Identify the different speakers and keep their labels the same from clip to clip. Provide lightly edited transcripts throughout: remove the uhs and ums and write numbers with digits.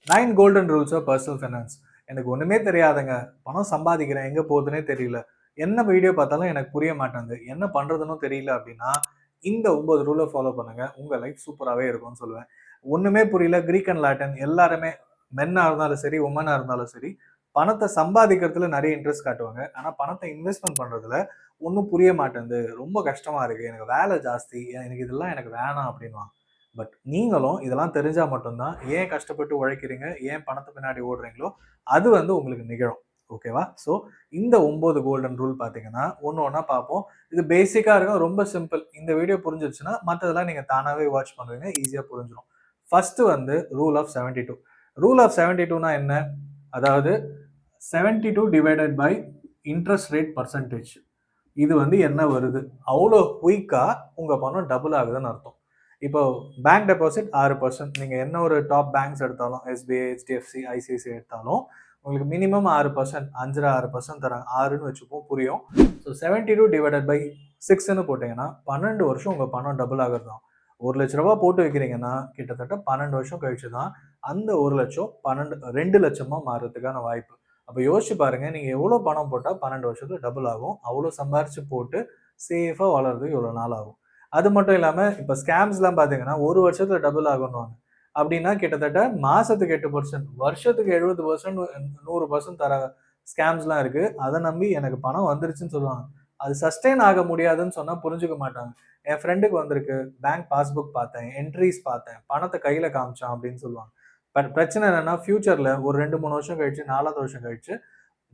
Speaker 1: 9 golden rules of personal finance. எனக்கு ஒண்ணுமே தெரியாதுங்க. பணம் சம்பாதிக்கிறேன். எங்க போகுதுன்னே தெரியல. என்ன வீடியோ பார்த்தாலும் எனக்கு புரிய மாட்டேங்குது. என்ன பண்றதுன்னும் தெரியல அப்படின்னா, இந்த 9 ரூல ஃபாலோ பண்ணுங்க. உங்க லைஃப் சூப்பராவே இருக்கும்னு சொல்லுவேன். ஒண்ணுமே புரியல கிரீக் அண்ட் லாட்டின் எல்லாருமே மென்னா இருந்தாலும் சரி, வுமனா இருந்தாலும் சரி, பணத்த சம்பாதிக்கிறதுல நெறைய இன்ட்ரெஸ்ட் காட்டுவாங்க. ஆனா பணத்த இன்வெஸ்ட்மென்ட் பண்றதுல ஒண்ணும் புரிய மாட்டேங்குது. ரொம்ப கஷ்டமா இருக்கு. எனக்கு வேலை ஜாஸ்தி. எனக்கு இதெல்லாம் எனக்கு வேணாம் அப்படின்னுவாங்க. பட் நீங்களும் இதெல்லாம் தெரிஞ்சா மட்டும் தான் ஏன் கஷ்டப்பட்டு உழைக்கிறீங்க, ஏன் பணத்து பின்னாடி ஓடுறீங்களோ, அது வந்து உங்களுக்கு நிகழும். ஓகேவா? ஸோ இந்த 9 கோல்டன் ரூல் பார்த்தீங்கன்னா, ஒண்ணு ஒண்ணா பார்ப்போம். இது பேசிக்கா இருக்கும். ரொம்ப சிம்பிள். இந்த வீடியோ புரிஞ்சிருச்சுன்னா, மத்ததெல்லாம் நீங்க தானாவே வாட்ச் பண்ணுவீங்க. ஈஸியா புரிஞ்சிரும். ஃபர்ஸ்ட் வந்து ரூல் ஆஃப் 72. ரூல் ஆஃப் 72னா என்ன? அதாவது 72 divided by interest rate percentage. இது வந்து என்ன வருது? அவ்ளோ குயிக்கா உங்க பணம் டபுள் ஆகுதுன்னு அர்த்தம். இப்போ பேங்க் டெபாசிட் 6%. நீங்க என்ன ஒரு டாப் பேங்க்ஸ் எடுத்தாலும் எஸ்பிஐ, HDFC, ஐசிஐசிஐ எடுத்தாலும் உங்களுக்கு மினிமம் 6%, 5 6% தராங்க. 6ன்னு வச்சுப்போம் புரியும். ஸோ 72 டிவைடட் பை 6ன்னு போட்டீங்கன்னா 12 வருஷம் உங்க பணம் டபுள் ஆகுறது தான். ₹1,00,000 போட்டு வைக்கிறீங்கன்னா கிட்டத்தட்ட 12 வருஷம் கழிச்சு தான் அந்த 1,00,000 2 லட்சமா மாறுறதுக்கான வாய்ப்பு. அப்ப யோசிச்சு பாருங்க, நீங்க எவ்வளவு பணம் போட்டா 12 வருஷத்துல டபுள் ஆகும். அவ்வளவு சம்பாரிச்சு போட்டு சேஃபா வளர்றதுக்கு இவ்வளவு நாள் ஆகும். அது மட்டும் இல்லாம இப்ப ஸ்கேம்ஸ்லாம் பாத்தீங்கன்னா 1 வருஷத்துல டபுள் ஆகும்னுவாங்க. அப்படின்னா கிட்டத்தட்ட மாசத்துக்கு 8%, வருஷத்துக்கு 70%, 100% தர ஸ்கேம்ஸ்லாம் இருக்கு. அத நம்பி எனக்கு பணம் வந்துருச்சுன்னு சொல்லுவாங்க. அது சஸ்டெயின் ஆக முடியாதுன்னு சொன்னா புரிஞ்சுக்க மாட்டாங்க. என் ஃப்ரெண்டுக்கு வந்திருக்கு. பேங்க் பாஸ்புக் பார்த்தேன், என்ட்ரீஸ் பார்த்தேன், பணத்த கையில காமிச்சான் அப்படின்னு சொல்லுவாங்க. பட் பிரச்சனை என்னன்னா ஃபியூச்சர்ல ஒரு 2, 3 வருஷம் கழிச்சு, 4வது வருஷம் கழிச்சு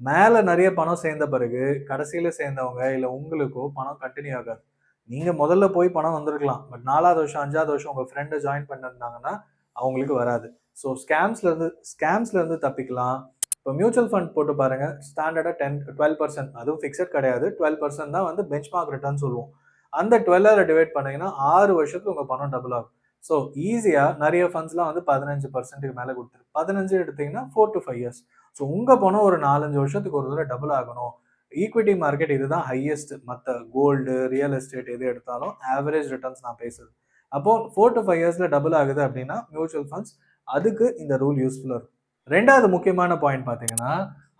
Speaker 1: மேல நெறைய பணம் சேர்ந்த பிறகு, கடைசியில சேர்ந்தவங்க இல்ல உங்களுக்கோ பணம் கன்டின்யூ ஆகாது. நீங்க முதல்ல போய் பணம் வந்திருக்கலாம். பட் 4வது வருஷம், 5வது வருஷம் உங்க ஃப்ரெண்ட் ஜாயின் பண்ணிருந்தாங்கன்னா, அவங்களுக்கு வராது. ஸோ ஸ்கேம்ஸ்ல இருந்து தப்பிக்கலாம். இப்போ மியூச்சுவல் ஃபண்ட் போட்டு பாருங்க. ஸ்டாண்டர்டா 10, 12% அதுவும் ஃபிக்ஸட் கிடையாது. 12% தான் வந்து பெஞ்ச்மார்க் ரிட்டர்ன் சொல்லுவோம். அந்த 12ஆல டிவைட் பண்ணீங்கன்னா 6 வருஷத்துக்கு உங்க பணம் டபுள் ஆகும். ஸோ ஈஸியா நெறைய ஃபண்ட்ஸ்லாம் வந்து 15%க்கு மேல குடுத்துரும். 15 எடுத்தீங்கன்னா 4 to 5 இயர்ஸ். ஸோ உங்க பணம் ஒரு 4, 5 வருஷத்துக்கு ஒரு தடவை டபுள் ஆகணும். ஈக்விட்டி மார்க்கெட் இதுதான் ஹையஸ்ட். மத்த கோல்டு, ரியல் எஸ்டேட் எது எடுத்தாலும் ஆவரேஜ் ரிட்டர்ன்ஸ் நான் பேசுறது. அப்போ 4 to 5 இயர்ஸ்ல டபுள் ஆகுது அப்படின்னா மியூச்சுவல் ஃபண்ட்ஸ் அதுக்கு இந்த ரூல் யூஸ்ஃபுல்லா இருக்கும். 2வது முக்கியமான பாயிண்ட் பார்த்தீங்கன்னா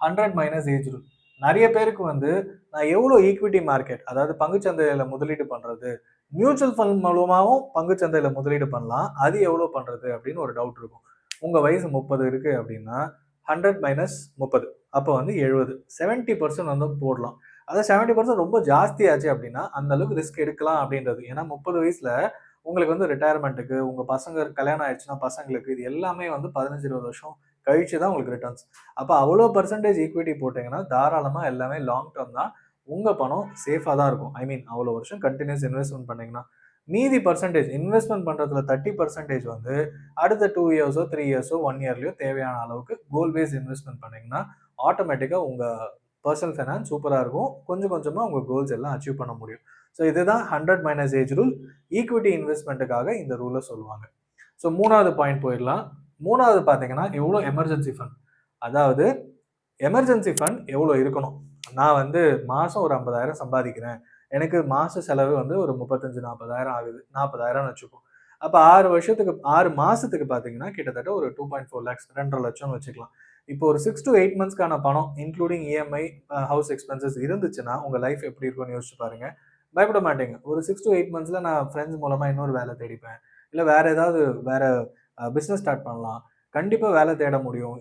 Speaker 1: 100 மைனஸ் ஏஜ் ரூல். நெறைய பேருக்கு வந்து நான் எவ்வளோ ஈக்விட்டி மார்க்கெட் அதாவது பங்குச்சந்தையில முதலீடு பண்றது, மியூச்சுவல் ஃபண்ட் மூலமாவும் பங்குச்சந்தையில முதலீடு பண்ணலாம். அது எவ்வளோ பண்றது அப்படின்னு ஒரு டவுட் இருக்கும். உங்க வயசு 30 இருக்கு அப்படின்னா 100 மைனஸ் 30 அப்போ வந்து 70. 70% வந்து போடலாம். அதாவது 70% ரொம்ப ஜாஸ்தியாச்சு அப்படின்னா அந்த அளவுக்கு ரிஸ்க் எடுக்கலாம் அப்படின்றது. ஏன்னா 30 வயசுல உங்களுக்கு வந்து ரிட்டயர்மெண்ட்டுக்கு உங்க பசங்க கல்யாணம் ஆயிடுச்சுன்னா பசங்களுக்கு இது எல்லாமே வந்து 15, 20 வருஷம் கழிச்சு தான் உங்களுக்கு ரிட்டர்ன்ஸ். அப்ப அவ்வளோ பெர்சன்டேஜ் ஈக்விட்டி போட்டீங்கன்னா தாராளமா எல்லாமே லாங் டர்ம் தான். உங்க பணம் சேஃபா தான் இருக்கும். ஐ மீன் அவ்வளோ வருஷம் கன்டினியூஸ் இன்வெஸ்ட்மென்ட் பண்ணீங்கன்னா. மீதி பெர்சன்டேஜ் இன்வெஸ்ட்மென்ட் பண்றதுல 30% வந்து அடுத்த 2 இயர்ஸோ, 3 இயர்ஸோ, 1 இயர்லயோ தேவையான அளவுக்கு கோல் பேஸ்ட் இன்வெஸ்ட்மென்ட் பண்ணீங்கன்னா, ஆட்டோமேட்டிக்கா உங்க பெர்சனல் ஃபைனான்ஸ் சூப்பரா இருக்கும். கொஞ்சம் கொஞ்சமா உங்க கோல்ஸ் எல்லாம் அச்சீவ் பண்ண முடியும். ஸோ இதுதான் 100 மைனஸ் ஏஜ் ரூல். ஈக்விட்டி இன்வெஸ்ட்மென்ட்டுக்காக இந்த ரூல சொல்லுவாங்க. ஸோ 3வது பாயிண்ட் போயிடலாம். 3வது பார்த்தீங்கன்னா, எவ்வளோ எமர்ஜென்சி ஃபண்ட். அதாவது எமர்ஜென்சி ஃபண்ட் எவ்வளோ இருக்கணும்? நான் வந்து மாசம் ஒரு 50,000 சம்பாதிக்கிறேன். எனக்கு மாச செலவு வந்து ஒரு 35, 40,000 ஆகுது. 40,000ன்னு வச்சுப்போம். அப்ப 6 வருஷத்துக்கு 6 மாசத்துக்கு பார்த்தீங்கன்னா, கிட்டத்தட்ட ஒரு 2.4 லேக்ஸ் 2,50,000 லட்சம்னு வச்சுக்கலாம். இப்போ ஒரு 6 to 8 மந்த்ஸ்க்கான பணம் இன்க்ளூடிங் இஎம்ஐ, ஹவுஸ் எக்ஸ்பென்சஸ் இருந்துச்சுன்னா, உங்க லைஃப் எப்படி இருக்கும்னு யோசிச்சு பாருங்க. பயப்பட மாட்டீங்க. ஒரு 6 to 8 மந்த்ஸ்ல நான் ஃப்ரெண்ட்ஸ் மூலமா இன்னொரு வேலை தேடிப்பேன். இல்ல வேற ஏதாவது வேற பிசினஸ் ஸ்டார்ட் பண்ணலாம். கண்டிப்பா வேலை தேட முடியும்.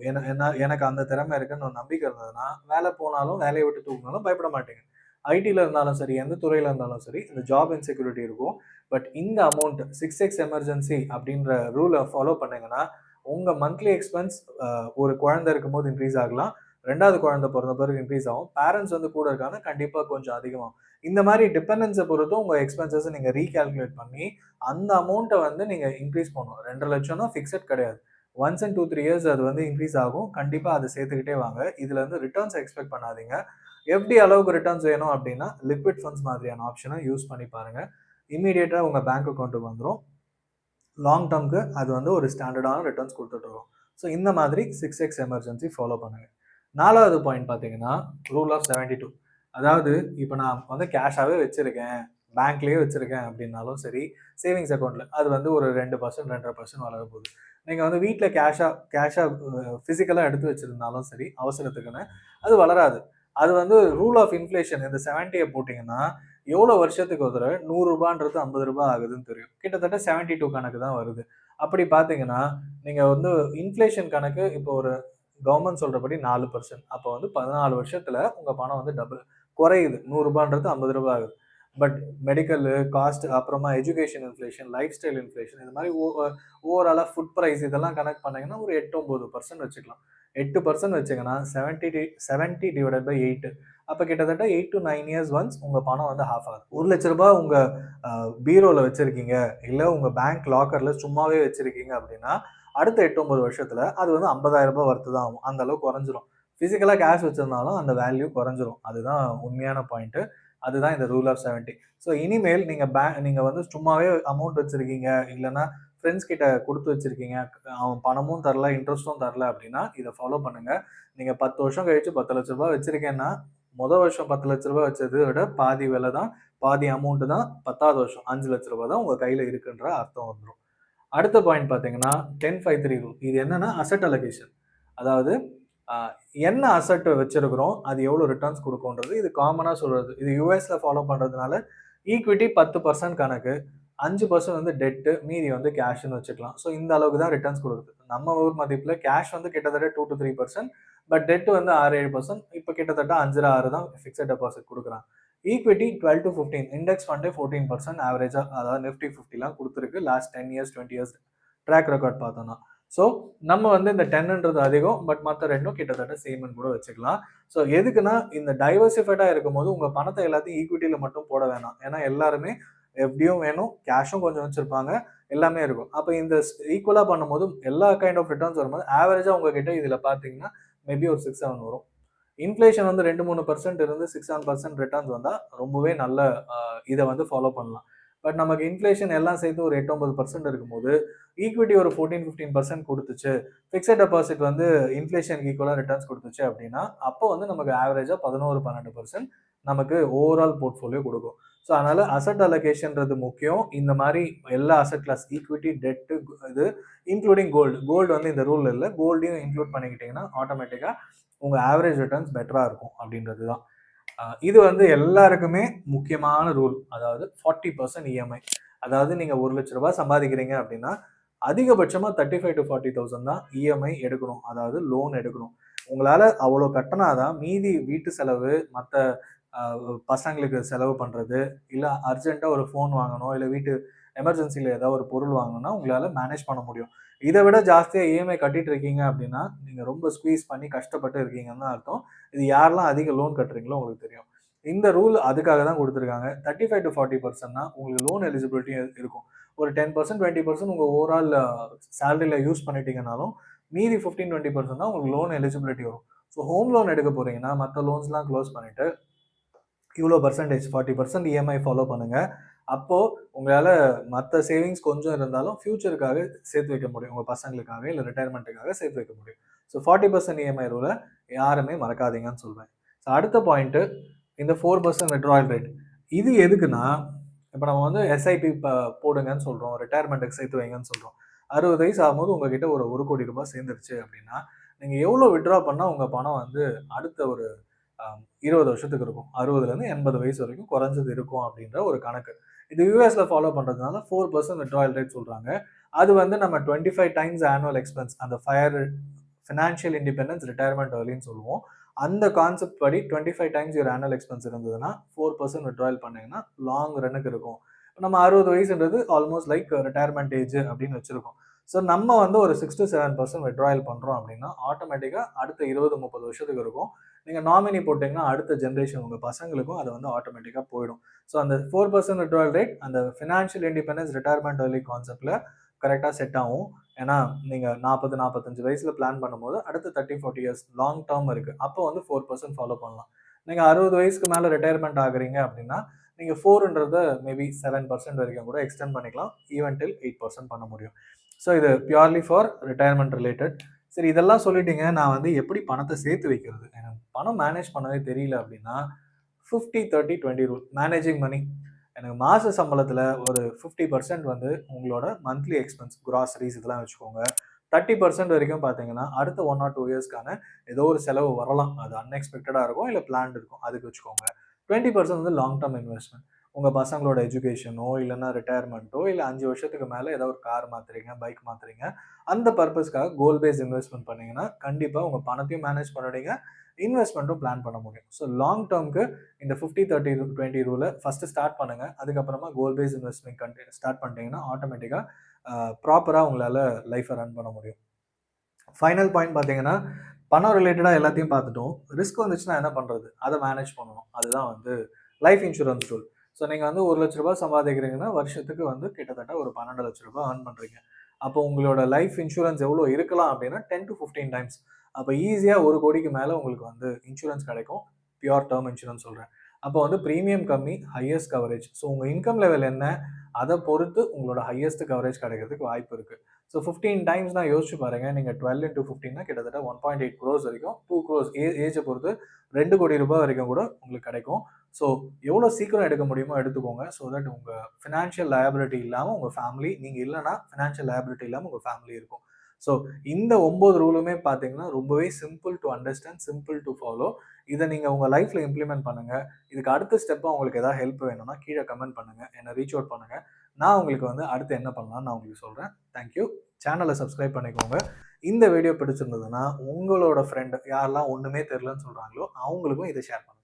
Speaker 1: எனக்கு அந்த திறமை இருக்குன்னு ஒரு நம்பிக்கை இருந்ததுன்னா, வேலை போனாலும், வேலைய விட்டு தூக்குனாலும் பயப்பட மாட்டீங்க. ஐடில இருந்தாலும் சரி, எந்த துறையில இருந்தாலும் சரி, இந்த ஜாப் இன்செக்யூரிட்டி இருக்கும். பட் இந்த அமௌண்ட் 6x எமர்ஜென்சி அப்படின்ற ரூல ஃபாலோ பண்ணீங்கன்னா, உங்க மந்த்லி எக்ஸ்பென்ஸ் ஒரு குழந்தை இருக்கும்போது இன்கிரீஸ் ஆகலாம். 2வது குழந்தை பொறந்த பிறகு இன்கிரீஸ் ஆகும். பேரண்ட்ஸ் வந்து கூட இருக்காங்க, கண்டிப்பா கொஞ்சம் அதிகமாகும். இந்த மாரி டிபெண்டன்ஸ பொறுத்தும் உங்க எக்ஸ்பென்சஸ நீங்க ரீகால்குலேட் பண்ணி, அந்த அமௌண்ட்ட வந்து நீங்க இன்கிரீஸ் பண்ணணும். 2,50,000னா ஃபிக்ஸட் கிடையாது. ஒன்ஸ் இன் 2, 3 இயர்ஸ் அது வந்து இன்கிரீஸ் ஆகும். கண்டிப்பா அத சேர்த்துக்கிட்டே வாங்க. இதுல இருந்து ரிட்டர்ன்ஸ் எக்ஸ்பெக்ட் பண்ணாதீங்க. எஃப்டி அளவுக்கு ரிட்டர்ன்ஸ் வேணும் அப்படின்னா, லிக்விட் ஃபண்ட்ஸ் மாதிரியான ஆப்ஷன யூஸ் பண்ணி பாருங்க. இம்மீடியேட்டா உங்க பேங்க் அக்கவுண்ட்க்கு வந்துரும். லாங் டெர்ம்க்கு அது வந்து ஒரு ஸ்டாண்டர்டான ரிட்டர்ன்ஸ் குடுத்துட்டு இருக்கும். ஸோ இந்த மாதிரி 6x எமர்ஜென்சி ஃபாலோ பண்ணுங்க. 4வது பாயிண்ட் பார்த்தீங்கன்னா, ரூல் ஆஃப் 72. அதாவது இப்ப நான் வந்து கேஷாவே வச்சிருக்கேன், பேங்க்லயே வச்சிருக்கேன் அப்படின்னாலும் சரி, சேவிங்ஸ் அக்கவுண்ட்ல அது வந்து ஒரு 2%, 2.5% வளர போகுது. நீங்கள் வந்து வீட்டில் கேஷாக ஃபிசிக்கலாக எடுத்து வச்சுருந்தாலும் சரி அவசரத்துக்குன்னு அது வளராது. அது வந்து ரூல் ஆஃப் இன்ஃப்ளேஷன் இந்த 70 போட்டிங்கன்னா எவ்வளோ வருஷத்துக்கு ஒரு தடவை ரூ. 100ன்றது ரூ. 50 ஆகுதுன்னு தெரியும். கிட்டத்தட்ட 72 கணக்கு தான் வருது. அப்படி பார்த்தீங்கன்னா, நீங்க வந்து இன்ஃப்ளேஷன் கணக்கு இப்போ ஒரு கவர்ன்மெண்ட் சொல்றபடி 4%. அப்போ வந்து 14 வருஷத்துல உங்க பணம் வந்து டபுள் குறையுது. ரூ. 100ன்றது ரூ. 50 ஆகுது. பட் மெடிக்கலு, காஸ்ட் அப்புறமா education inflation, life style inflation இது மாரி ஓவராலா ஃபுட் பிரைஸ் இதெல்லாம் கணக்கு பண்ணீங்கன்னா ஒரு 8, 9% வச்சுக்கலாம். 8% வச்சீங்கன்னா 70 டிவைடட் பை 8 அப்ப கிட்டத்தட்ட 8 to 9 இயர்ஸ் ஒன்ஸ் உங்க பணம் வந்து ஹால்ஃப் ஆகுது. ரூ. 1,00,000 உங்க பீரோல வச்சிருக்கீங்க, இல்ல உங்க பேங்க் லாக்கர்ல சும்மாவே வச்சிருக்கீங்க அப்படின்னா, அடுத்த 8, 9 வருஷத்துல அது வந்து ரூ. 50,000 வொர்த் தான் ஆகும். அந்த அளவுக்கு குறைஞ்சிரும். பிசிக்கலா கேஷ் வச்சிருந்தாலும் அந்த வேல்யூ குறைஞ்சிரும். அதுதான் உண்மையான பாயிண்ட். அதுதான் இந்த ரூல் ஆஃப் 70. ஸோ இனிமேல் நீங்க வந்து சும்மாவே அமௌண்ட் வச்சிருக்கீங்க, இல்லன்னா ஃப்ரெண்ட்ஸ் கிட்ட குடுத்து வச்சிருக்கீங்க. அவன் பணமும் தரல, இன்ட்ரெஸ்ட்டும் தரல அப்படின்னா, இத ஃபாலோ பண்ணுங்க. நீங்க 10 வருஷம் கழிச்சு ரூ. 10,00,000 வச்சிருக்கேன்னா, வருஷம் ரூ. 10,00,000 வச்சத விட பாதி விலை தான், பாதி அமௌண்ட் தான் 10வது வருஷம் ரூ. 5,00,000 தான் உங்க கையில இருக்குன்ற அர்த்தம் வந்துரும். அடுத்த பாயிண்ட் பார்த்தீங்கன்னா 10-5-3 ரூல். இது என்னன்னா அசெட் அலோகேஷன். அதாவது அ என்ன அசெட் வச்சிருக்கிறோம், அது எவ்வளோ ரிட்டர்ன்ஸ் குடுக்கும்ன்றது இது காமனா சொல்றது. இது யுஎஸ்ல ஃபாலோ பண்றதுனால ஈக்விட்டி 10% கணக்கு, 5% வந்து டெட், மீதி வந்து கேஷ்ன்னு வச்சுக்கலாம். ஸோ இந்த அளவுக்கு தான் ரிட்டர்ன்ஸ் குடுக்குது. நம்ம ஊர் மதிப்புல கேஷ் வந்து கிட்டத்தட்ட 2-3% பட் டெட் வந்து 6-7% இப்ப கிட்டத்தட்ட 5-6 தான் பிக்ஸட் டெபாசிட் குடுக்குறாங்க. ஈக்விட்டி 12-15 இண்டெக்ஸ் ஃபண்டே 14% ஆவரேஜா அதாவது நிஃப்டி 50லாம் குடுத்துருக்கு. Last 10 years, 20 years track record பார்த்தோம்னா. ஸோ நம்ம வந்து இந்த 10ன்றது அதிகம். பட் மத்த 2ம் கிட்டத்தட்ட சேம்ன்னு கூட வச்சுக்கலாம். ஸோ எதுக்குன்னா, இந்த டைவர்சிஃபைடா இருக்கும்போது உங்க பணத்த எல்லாத்தையும் ஈக்விட்டில மட்டும் போட வேணாம். ஏன்னா எல்லாருமே எஃப்டியும் வேணும், கேஷும் கொஞ்சம் வச்சிருப்பாங்க. எல்லாமே இருக்கும். அப்ப இந்த ஈக்குவலா பண்ணும்போது எல்லா கைண்ட் ஆஃப் ரிட்டர்ன்ஸ் வரும்போது ஆவரேஜா உங்ககிட்ட இதுல பார்த்தீங்கன்னா, மேபி ஒரு 6, 7 வரும். இன்ஃப்ளேஷன் வந்து 2, 3% இருந்து 6, 7% ரிட்டர்ன்ஸ் வந்தா ரொம்பவே நல்ல இத வந்து ஃபாலோ பண்ணலாம். பட் நமக்கு இன்ஃப்ளேஷன் எல்லாம் சேர்த்து ஒரு 8, 9% இருக்கும்போது, ஈக்விட்டி ஒரு 14, 15% குடுத்துச்சு. பிக்ஸட் டெபாசிட் வந்து இன்ஃப்ளேஷனுக்கு ஈக்குவலா ரிட்டர்ன்ஸ் குடுத்துச்சு அப்படின்னா, அப்போ வந்து நமக்கு ஆவரேஜா 11, 12% நமக்கு ஓவரால் போர்ட்ஃபோலியோ குடுக்கும். ஸோ அதனால அசெட் அலோகேஷன்றது முக்கியம். இந்த மாரி எல்லா அசெட் கிளாஸ் ஈக்விட்டி, டெட் இது இன்க்ளூடிங் கோல்டு. கோல்டு வந்து இந்த ரூல்ல இல்ல. கோல்டையும் இன்க்ளூட் பண்ணிக்கிட்டீங்கன்னா, ஆட்டோமேட்டிக்கா உங்க ஆவரேஜ் ரிட்டர்ன்ஸ் பெட்டரா இருக்கும் அப்படின்றது தான். இது வந்து எல்லாருக்குமே முக்கியமான ரூல். அதாவது 40% இஎம்ஐ. அதாவது நீங்க ரூ. 1,00,000 சம்பாதிக்கிறீங்க அப்படின்னா, அதிகபட்சமா 35,000 to 40,000 தான் இஎம்ஐ எடுக்கணும். அதாவது லோன் எடுக்கணும். உங்களால அவ்வளோ கட்டுனா தான் மீதி வீட்டு செலவு, மத்த அ பசங்களுக்கு செலவு பண்றது, இல்ல அர்ஜென்ட்டா ஒரு ஃபோன் வாங்கணும், இல்ல வீட்டு எமர்ஜென்சில ஏதாவது ஒரு பொருள் வாங்கணும்னா உங்களால மேனேஜ் பண்ண முடியும். இத விட ஜாஸ்தியா இஎம்ஐ கட்டிட்டு இருக்கீங்க அப்படின்னா, நீங்க ரொம்ப ஸ்குவீஸ் பண்ணி கஷ்டப்பட்டு இருக்கீங்கன்னு தான் அர்த்தம். இது யாரெல்லாம் அதிக லோன் கட்டுறீங்களோ உங்களுக்கு தெரியும். இந்த ரூல் அதுக்காக தான் குடுத்துருக்காங்க. 35-40%னா உங்களுக்கு லோன் எலிஜிபிலிட்டியும் இருக்கும். ஒரு 10%, 20% உங்க ஓவரால் சேலரில யூஸ் பண்ணிட்டீங்கனாலும், மீதி 15, 20% தான் உங்களுக்கு லோன் எலிஜிபிலிட்டி வரும். ஸோ ஹோம் லோன் எடுக்க போறீங்கன்னா, மத்த லோன்ஸ்லாம் க்ளோஸ் பண்ணிட்டு, இவ்வளோ பெர்சன்டேஜ் 40% இஎம்ஐ ஃபாலோ பண்ணுங்க. அப்போ உங்களால மத்த சேவிங்ஸ் கொஞ்சம் இருந்தாலும் ஃபியூச்சருக்காக சேர்த்து வைக்க முடியும். உங்க பசங்களுக்காக, இல்ல ரிட்டயர்மென்ட்டுக்காக சேர்த்து வைக்க முடியும். ஸோ 40% இஎம்ஐ ரூல யாருமே மறக்காதீங்கன்னு சொல்வேன். ஸோ அடுத்த பாயிண்ட் இந்த 4% வித்ட்ராயல் ரேட். இது எதுக்குன்னா, இப்ப நம்ம வந்து எஸ்ஐபி போடுங்கன்னு சொல்றோம். ரிட்டயர்மென்ட்க்கு சேர்த்து வைங்கன்னு சொல்றோம். 60 வயசு ஆகும்போது உங்ககிட்ட ஒரு ரூ. 1,00,00,000 சேர்ந்துருச்சு அப்படின்னா, நீங்க எவ்வளோ வித்ட்ரா பண்ணா உங்க பணம் வந்து அடுத்த ஒரு 20 வருஷத்துக்கு இருக்கும். 60லேருந்து 80 வயசு வரைக்கும் குறைஞ்சது இருக்கும் அப்படின்ற ஒரு கணக்கு. இது யுஎஸ்ல ஃபாலோ பண்றதுனால 4% வித்ட்ராயல் ரேட் சொல்றாங்க. அது வந்து நம்ம 25 டைம்ஸ் ஆனுவல் எக்ஸ்பென்ஸ் அந்த ஃபினான்ஷியல் இண்டிபெண்டன்ஸ் ரிட்டயர்மென்ட் ஏர்லின்னு சொல்லுவோம். அந்த கான்செப்ட் படி 25 டைம்ஸ் யுவர் ஆனுவல் எக்ஸ்பென்ஸ் இருந்ததுன்னா 4% வித்ட்ராயல் பண்ணீங்கன்னா லாங் ரன்னுக்கு இருக்கும். நம்ம 60 வயசுன்றது ஆல்மோஸ்ட் லைக் ரிட்டயர்மென்ட் ஏஜ் அப்படின்னு வச்சிருக்கோம். ஸோ நம்ம வந்து ஒரு 6-7% வித்ட்ராயல் பண்றோம் அப்படின்னா ஆட்டோமேட்டிக்கா அடுத்த 20, 30 வருஷத்துக்கு இருக்கும். நீங்க நாமினி போட்டீங்கன்னா அடுத்த ஜெனரேஷன் உங்க பசங்களுக்கும் அது வந்து ஆட்டோமேட்டிக்கா போயிடும். ஸோ அந்த 4% வித்ட்ராயல் ரேட் அந்த ஃபினான்ஷியல் இண்டிபெண்டன்ஸ் ரிட்டயர்மென்ட் ஏர்லி கான்செப்ட்ல கரெக்ட்டா செட் ஆகும். ஏன்னா நீங்க 40, 45 வயசுல பிளான் பண்ணும்போது அடுத்த 30, 40 இயர்ஸ் லாங் டர்ம் இருக்கு. அப்போ வந்து 4% ஃபாலோ பண்ணலாம். நீங்க 60 வயசுக்கு மேல ரிட்டயர்மென்ட் ஆகுறீங்க அப்படின்னா, நீங்க 4ன்றத மேபி 7% வரைக்கும் கூட எக்ஸ்டெண்ட் பண்ணிக்கலாம். ஈவன் டில் 8% பண்ண முடியும். ஸோ இது பியூர்லி ஃபார் ரிட்டயர்மென்ட் ரிலேட்டட். சரி இதெல்லாம் சொல்லிட்டீங்க. நான் வந்து எப்படி பணத்த சேர்த்து வைக்கிறது? எனக்கு பணம் மேனேஜ் பண்ணவே தெரியல அப்படின்னா, 50, 30, 20 ரூல். Managing money. எனக்கு மாச சம்பளத்துல ஒரு 50% வந்து உங்களோட மந்த்லி எக்ஸ்பென்ஸ், கிராசரிஸ் இதெல்லாம் வச்சுக்கோங்க. 30% வரைக்கும் பார்த்தீங்கன்னா, அடுத்த 1 ஆர் 2 இயர்ஸ்க்கான ஏதோ ஒரு செலவு வரலாம். அது அன்எக்ஸ்பெக்டடா இருக்கும், இல்ல பிளான்ட் இருக்கும். அதுக்கு வச்சுக்கோங்க. 20% வந்து லாங் டெர்ம் இன்வெஸ்ட்மென்ட். உங்க பசங்களோட எஜுகேஷனோ, இல்லன்னா ரிட்டயர்மென்ட்டோ, இல்ல 5 வருஷத்துக்கு மேல ஏதோ ஒரு கார் மாத்துறீங்க, பைக் மாத்துறீங்க. அந்த பர்ப்பஸ்க்காக கோல் பேஸ்ட் இன்வெஸ்ட்மென்ட் பண்ணீங்கன்னா, கண்டிப்பா உங்க பணத்தையும் மேனேஜ் பண்ணுவீங்க, இன்வெஸ்ட்மென்ட்டும் பிளான் பண்ண முடியும். ஸோ லாங் டெர்ம்க்கு இந்த 50, 30, 20 ரூல ஃபர்ஸ்ட் ஸ்டார்ட் பண்ணுங்க. அதுக்கப்புறமா கோல் பேஸ்ட் இன்வெஸ்ட்மென்ட் ஸ்டார்ட் பண்ணிட்டீங்கன்னா, ஆட்டோமேட்டிக்கா ப்ராப்பரா உங்களால லைஃப்ப ரன் பண்ண முடியும். ஃபைனல் பாயிண்ட் பார்த்தீங்கன்னா, பணம் ரிலேட்டடா எல்லாத்தையும் பார்த்துட்டோம். ரிஸ்க் வந்துச்சுன்னா என்ன பண்றது? அத மேனேஜ் பண்ணணும். அதுதான் வந்து லைஃப் இன்சூரன்ஸ் ரூல். ஸோ நீங்க வந்து ரூ. 1,00,000 சம்பாதிக்கிறீங்கன்னா, வருஷத்துக்கு வந்து கிட்டத்தட்ட ஒரு ரூ. 12,00,000 ஏர்ன் பண்றீங்க. அப்போ உங்களோட லைஃப் இன்சூரன்ஸ் எவ்வளோ இருக்கலாம் அப்படின்னா, 10 டூ 15 டைம்ஸ். அப்ப ஈஸியா 1,00,00,000க்கு மேல உங்களுக்கு வந்து இன்சூரன்ஸ் கிடைக்கும். பியூர் டெர்ம் இன்சூரன்ஸ் சொல்றேன். அப்போ வந்து பிரீமியம் கம்மி, ஹையஸ்ட் கவரேஜ். ஸோ உங்க இன்கம் லெவல் என்ன? அத பொறுத்து உங்களோட ஹையஸ்ட் கவரேஜ் கிடைக்கிறதுக்கு வாய்ப்பு இருக்கு. ஸோ 15 டைம்ஸ்னா யோசிச்சு பாருங்க. நீங்க 12 இன்டூ 15னா கிட்டத்தட்ட 1.8 குரோர்ஸ் வரைக்கும், 2 குரோர்ஸ் ஏஜ பொறுத்து ரூ. 2,00,00,000 வரைக்கும் கூட உங்களுக்கு கிடைக்கும். ஸோ எவ்வளோ சீக்கிரம் எடுக்க முடியுமோ எடுத்துக்கோங்க. ஸோ தட் உங்க ஃபினான்ஷியல் லயபிலிட்டி இல்லாம உங்க ஃபேமிலி, நீங்க இல்லன்னா ஃபினான்ஷியல் லயபிலிட்டி இல்லாம உங்க ஃபேமிலி இருக்கும். ஸோ இந்த 9 ரூலுமே பார்த்தீங்கன்னா, ரொம்பவே simple to understand, simple to follow. இத நீங்க உங்க லைஃப்ல இம்ப்ளிமெண்ட் பண்ணுங்க. இதுக்கு அடுத்த ஸ்டெப்பா உங்களுக்கு ஏதாவது ஹெல்ப் வேணும்னா கீழ கமெண்ட் பண்ணுங்க. என்ன ரீச் அவுட் பண்ணுங்க. நான் உங்களுக்கு வந்து அடுத்து என்ன பண்ணலாம்னு நான் உங்களுக்கு சொல்றேன். Thank you. சேனல சப்ஸ்கிரைப் பண்ணிக்கோங்க. இந்த வீடியோ பிடிச்சிருந்ததுன்னா, உங்களோட ஃப்ரெண்ட் யாரெல்லாம் ஒண்ணுமே தெரியலன்னு சொல்றாங்களோ, அவங்களுக்கும் இத ஷேர் பண்ணுங்க.